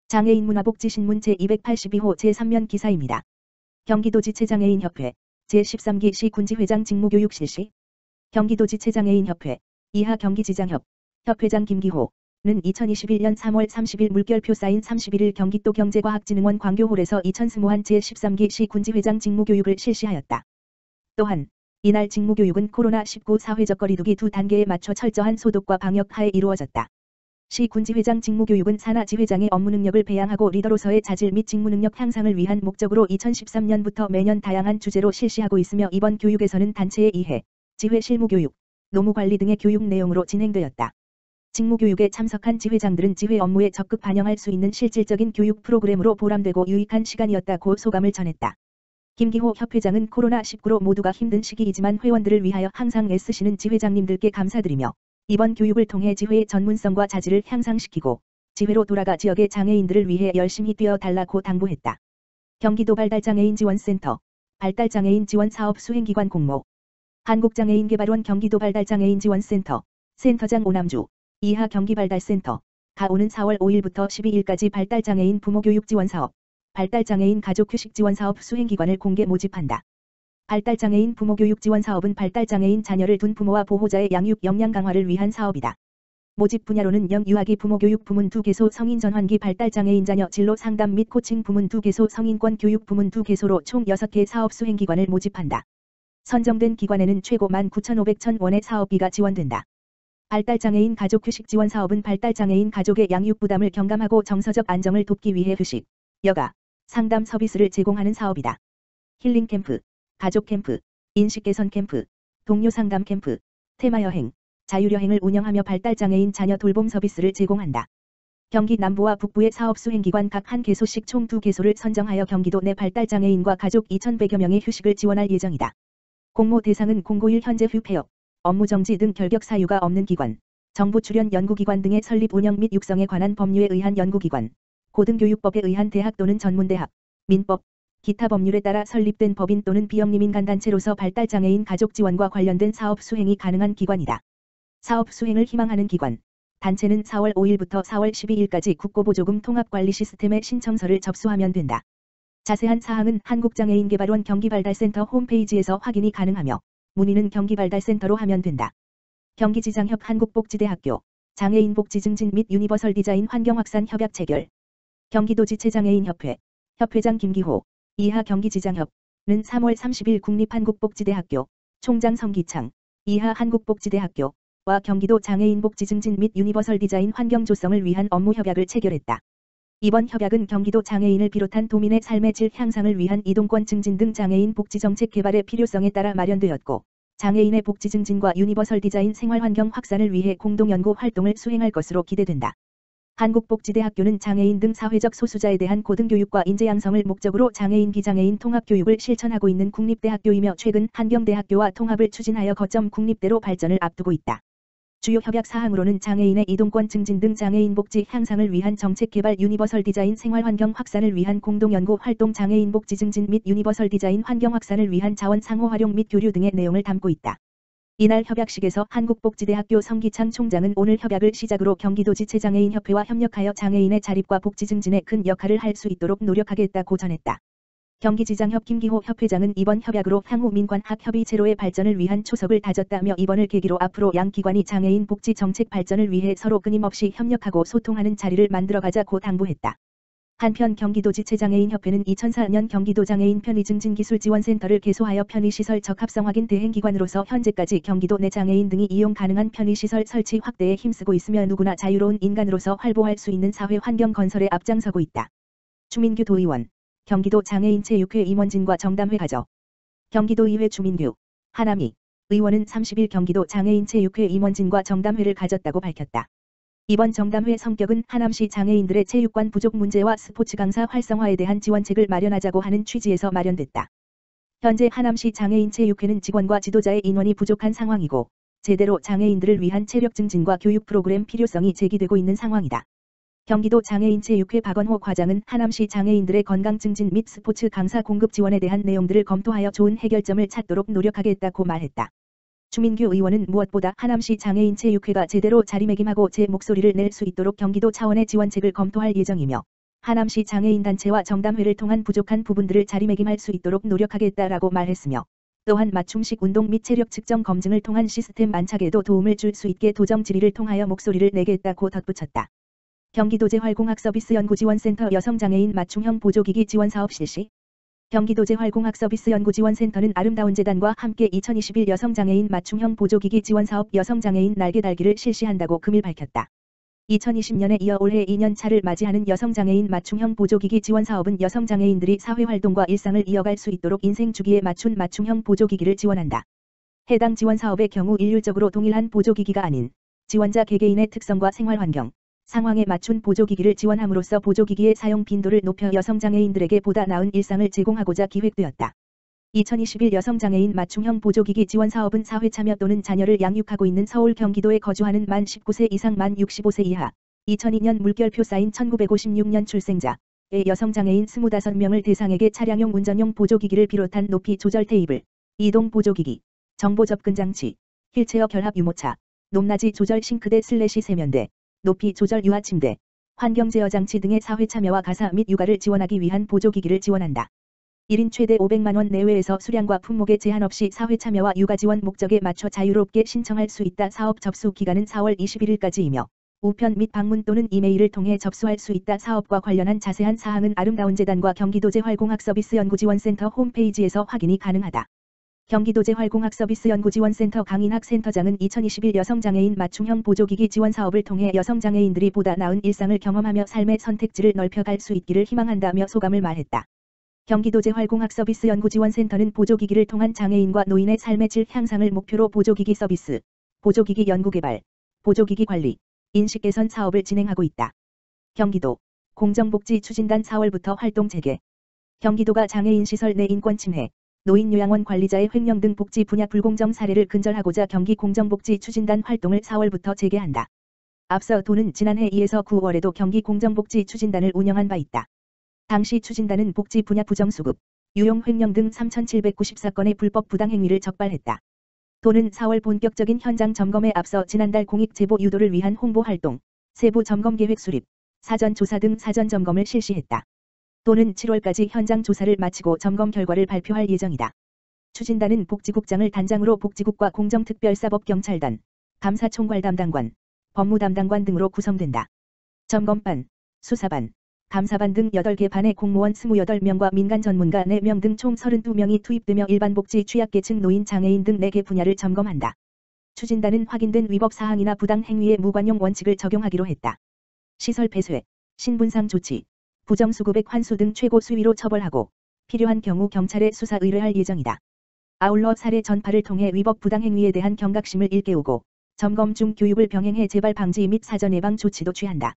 장애인 문화복지신문 제282호 제3면 기사입니다. 경기도지체장애인협회 제13기 시군지회장 직무교육 실시. 경기도지체장애인협회 이하 경기지장협 협회장 김기호는 2021년 3월 30일 물결표 사인 31일 경기도 경제과학진흥원 광교홀에서 2021 제13기 시군지회장 직무교육을 실시하였다. 또한 이날 직무교육은 코로나19 사회적 거리두기 2단계에 맞춰 철저한 소독과 방역 하에 이루어졌다. 시 군지회장 직무교육은 산하 지회장의 업무 능력을 배양하고 리더로서의 자질 및 직무 능력 향상을 위한 목적으로 2013년부터 매년 다양한 주제로 실시하고 있으며 이번 교육에서는 단체의 이해, 지회 실무 교육, 노무 관리 등의 교육 내용으로 진행되었다. 직무교육에 참석한 지회장들은 지회 업무에 적극 반영할 수 있는 실질적인 교육 프로그램으로 보람되고 유익한 시간이었다고 소감을 전했다. 김기호 협회장은 코로나19로 모두가 힘든 시기이지만 회원들을 위하여 항상 애쓰시는 지회장님들께 감사드리며 이번 교육을 통해 지회의 전문성과 자질을 향상시키고 지회로 돌아가 지역의 장애인들을 위해 열심히 뛰어달라고 당부했다. 경기도 발달장애인지원센터 발달장애인 지원사업 수행기관 공모 한국장애인개발원 경기도 발달장애인지원센터 센터장 오남주 이하 경기발달센터 가오는 4월 5일부터 12일까지 발달장애인 부모교육 지원사업 발달장애인 가족휴식 지원사업 수행기관을 공개 모집한다. 발달장애인 부모교육 지원사업은 발달장애인 자녀를 둔 부모와 보호자의 양육 역량 강화를 위한 사업이다. 모집 분야로는 영유아기 부모교육 부문 2개소 성인 전환기 발달장애인 자녀 진로 상담 및 코칭 부문 2개소 성인권 교육 부문 2개소로 총 6개 사업 수행기관을 모집한다. 선정된 기관에는 최고 19,500,000원의 사업비가 지원된다. 발달장애인 가족휴식 지원사업은 발달장애인 가족의 양육 부담을 경감하고 정서적 안정을 돕기 위해 휴식, 여가, 상담 서비스를 제공하는 사업이다. 힐링 캠프, 가족 캠프, 인식 개선 캠프, 동료 상담 캠프, 테마여행, 자유여행을 운영하며 발달장애인 자녀 돌봄 서비스를 제공한다. 경기 남부와 북부의 사업 수행기관 각 한 개소씩 총 2개소를 선정하여 경기도 내 발달장애인과 가족 2,100여 명의 휴식을 지원할 예정이다. 공모 대상은 공고일 현재 휴폐업, 업무정지 등 결격 사유가 없는 기관, 정부 출연 연구기관 등의 설립 운영 및 육성에 관한 법률에 의한 연구기관, 고등교육법에 의한 대학 또는 전문대학, 민법, 기타 법률에 따라 설립된 법인 또는 비영리민간단체로서 발달장애인 가족 지원과 관련된 사업 수행이 가능한 기관이다. 사업 수행을 희망하는 기관, 단체는 4월 5일부터 4월 12일까지 국고보조금 통합관리 시스템에 신청서를 접수하면 된다. 자세한 사항은 한국장애인개발원 경기발달센터 홈페이지에서 확인이 가능하며 문의는 경기발달센터로 하면 된다. 경기지장협 한국복지대학교 장애인복지 증진 및 유니버설 디자인 환경확산 협약 체결. 경기도지체장애인협회 협회장 김기호 이하 경기지장협은 3월 30일 국립한국복지대학교 총장 성기창 이하 한국복지대학교와 경기도 장애인복지 증진 및 유니버설 디자인 환경 조성을 위한 업무 협약을 체결했다. 이번 협약은 경기도 장애인을 비롯한 도민의 삶의 질 향상을 위한 이동권 증진 등 장애인 복지 정책 개발의 필요성에 따라 마련되었고 장애인의 복지 증진과 유니버설 디자인 생활환경 확산을 위해 공동 연구 활동을 수행할 것으로 기대된다. 한국복지대학교는 장애인 등 사회적 소수자에 대한 고등교육과 인재 양성을 목적으로 장애인 비장애인 통합교육을 실천하고 있는 국립대학교이며 최근 한경대학교와 통합을 추진하여 거점 국립대로 발전을 앞두고 있다. 주요 협약 사항으로는 장애인의 이동권 증진 등 장애인 복지 향상을 위한 정책 개발 유니버설 디자인 생활환경 확산을 위한 공동 연구 활동 장애인 복지 증진 및 유니버설 디자인 환경 확산을 위한 자원 상호 활용 및 교류 등의 내용을 담고 있다. 이날 협약식에서 한국복지대학교 성기창 총장은 오늘 협약을 시작으로 경기도지체장애인협회와 협력하여 장애인의 자립과 복지 증진에 큰 역할을 할 수 있도록 노력하겠다고 전했다. 경기지장협 김기호 협회장은 이번 협약으로 향후 민관학 협의체로의 발전을 위한 초석을 다졌다며 이번을 계기로 앞으로 양 기관이 장애인 복지 정책 발전을 위해 서로 끊임없이 협력하고 소통하는 자리를 만들어가자고 당부했다. 한편 경기도지체장애인협회는 2004년 경기도장애인 편의증진기술지원센터를 개소하여 편의시설 적합성 확인 대행기관으로서 현재까지 경기도 내 장애인 등이 이용 가능한 편의시설 설치 확대에 힘쓰고 있으며 누구나 자유로운 인간으로서 활보할 수 있는 사회 환경 건설에 앞장서고 있다. 주민규 도의원, 경기도 장애인체육회 임원진과 정담회 가져. 경기도의회 주민규, 하남희 의원은 30일 경기도 장애인체육회 임원진과 정담회를 가졌다고 밝혔다. 이번 정담회 성격은 하남시 장애인들의 체육관 부족 문제와 스포츠 강사 활성화에 대한 지원책을 마련하자고 하는 취지에서 마련됐다. 현재 하남시 장애인체육회는 직원과 지도자의 인원이 부족한 상황이고 제대로 장애인들을 위한 체력 증진과 교육 프로그램 필요성이 제기되고 있는 상황이다. 경기도 장애인체육회 박원호 과장은 하남시 장애인들의 건강 증진 및 스포츠 강사 공급 지원에 대한 내용들을 검토하여 좋은 해결점을 찾도록 노력하겠다고 말했다. 주민규 의원은 무엇보다 하남시 장애인체육회가 제대로 자리매김하고 제 목소리를 낼 수 있도록 경기도 차원의 지원책을 검토할 예정이며 하남시 장애인단체와 정담회를 통한 부족한 부분들을 자리매김할 수 있도록 노력하겠다라고 말했으며 또한 맞춤식 운동 및 체력 측정 검증을 통한 시스템 안착에도 도움을 줄 수 있게 도정 질의를 통하여 목소리를 내겠다고 덧붙였다. 경기도재활공학서비스연구지원센터 여성장애인 맞춤형 보조기기 지원사업 실시. 경기도재활공학서비스연구지원센터는 아름다운 재단과 함께 2021 여성장애인 맞춤형 보조기기 지원사업 여성장애인 날개달기를 실시한다고 금일 밝혔다. 2020년에 이어 올해 2년차를 맞이하는 여성장애인 맞춤형 보조기기 지원사업은 여성장애인들이 사회활동과 일상을 이어갈 수 있도록 인생 주기에 맞춘 맞춤형 보조기기를 지원한다. 해당 지원사업의 경우 일률적으로 동일한 보조기기가 아닌 지원자 개개인의 특성과 생활환경, 상황에 맞춘 보조기기를 지원함으로써 보조기기의 사용 빈도를 높여 여성장애인들에게 보다 나은 일상을 제공하고자 기획되었다. 2021 여성장애인 맞춤형 보조기기 지원사업은 사회참여 또는 자녀를 양육하고 있는 서울 경기도에 거주하는 만 19세 이상 만 65세 이하 2002년 물결표 사인 1956년 출생자의 여성장애인 25명을 대상에게 차량용 운전용 보조기기를 비롯한 높이 조절 테이블, 이동 보조기기, 정보 접근 장치, 휠체어 결합 유모차, 높낮이 조절 싱크대 슬래시 세면대, 높이 조절 유아 침대, 환경 제어 장치 등의 사회 참여와 가사 및 육아를 지원하기 위한 보조기기를 지원한다. 1인 최대 500만원 내외에서 수량과 품목에 제한 없이 사회 참여와 육아 지원 목적에 맞춰 자유롭게 신청할 수 있다. 사업 접수 기간은 4월 21일까지이며 우편 및 방문 또는 이메일을 통해 접수할 수 있다. 사업과 관련한 자세한 사항은 아름다운 재단과 경기도재활공학서비스연구지원센터 홈페이지에서 확인이 가능하다. 경기도재활공학서비스연구지원센터 강인학 센터장은 2021 여성장애인 맞춤형 보조기기 지원 사업을 통해 여성장애인들이 보다 나은 일상을 경험하며 삶의 선택지를 넓혀갈 수 있기를 희망한다며 소감을 말했다. 경기도재활공학서비스연구지원센터는 보조기기를 통한 장애인과 노인의 삶의 질 향상을 목표로 보조기기 서비스, 보조기기 연구개발, 보조기기 관리, 인식 개선 사업을 진행하고 있다. 경기도 공정복지추진단 4월부터 활동 재개. 경기도가 장애인 시설 내 인권 침해, 노인요양원 관리자의 횡령 등 복지 분야 불공정 사례를 근절하고자 경기공정복지추진단 활동을 4월부터 재개한다. 앞서 도는 지난해 2에서 9월에도 경기공정복지추진단을 운영한 바 있다. 당시 추진단은 복지 분야 부정수급, 유용 횡령 등 3,794건의 불법 부당행위를 적발했다. 도는 4월 본격적인 현장 점검에 앞서 지난달 공익 제보 유도를 위한 홍보 활동, 세부 점검 계획 수립, 사전 조사 등 사전 점검을 실시했다. 도는 7월까지 현장 조사를 마치고 점검 결과를 발표할 예정이다. 추진단은 복지국장을 단장으로 복지국과 공정특별사법경찰단, 감사총괄 담당관, 법무담당관 등으로 구성된다. 점검반, 수사반, 감사반 등 8개 반의 공무원 28명과 민간 전문가 4명 등 총 32명이 투입되며 일반복지 취약계층 노인 장애인 등 4개 분야를 점검한다. 추진단은 확인된 위법 사항이나 부당 행위에 무관용 원칙을 적용하기로 했다. 시설 폐쇄, 신분상 조치, 부정수급액 환수 등 최고 수위로 처벌하고 필요한 경우 경찰에 수사 의뢰할 예정이다. 아울러 사례 전파를 통해 위법 부당행위에 대한 경각심을 일깨우고 점검 중 교육을 병행해 재발 방지 및 사전 예방 조치도 취한다.